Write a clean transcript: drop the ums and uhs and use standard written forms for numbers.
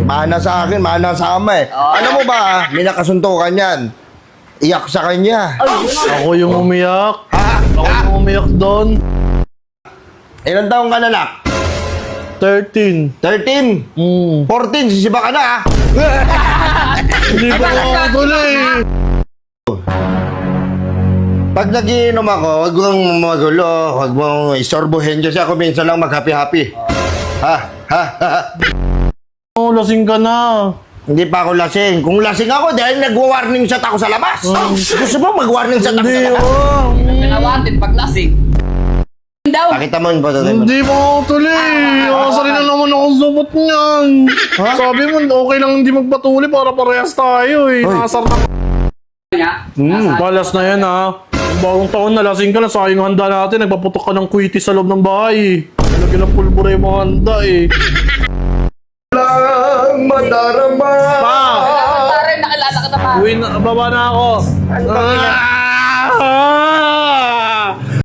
Mana sa akin, mana sa ama eh. Alam mo ba, may nakasuntukan yan. Iyak sa kanya. Ako yung umiyak. Ha? Ako yung umiyak doon. Ilang taong ka na, nak? 13. 13? 14, sisiba ka na ha? Hindi pa ako tuloy. Pag nagiinom ako, huwag mong magulo, huwag mong isorbohin kasi ako minsan lang mag-happy-happy. Ha? Ha? Oh, lasing ka na. Hindi pa ako lasing. Kung lasing ako, dahil nag-warning shot ako sa labas. Gusto mo mag-warning shot ako sa Hindi, labas? Pinawatin pag lasing. Daw. Pakita mo yung photo mo. Hindi pa ako tuloy. Asali na naman akong sumot niyan. Sabi mo, okay lang hindi magpatuloy para parehas tayo eh. Nakasar na. Balas na yan ha. Bagong taon na lasing ka na, sayang handa natin. Nagpaputok ka ng kuwiti sa loob ng bahay. Lagyan ng pulbura yung mga handa eh. Lang madarama. Pa! Nakilala ka na pa. Uwi na, baba na ako. Ano ba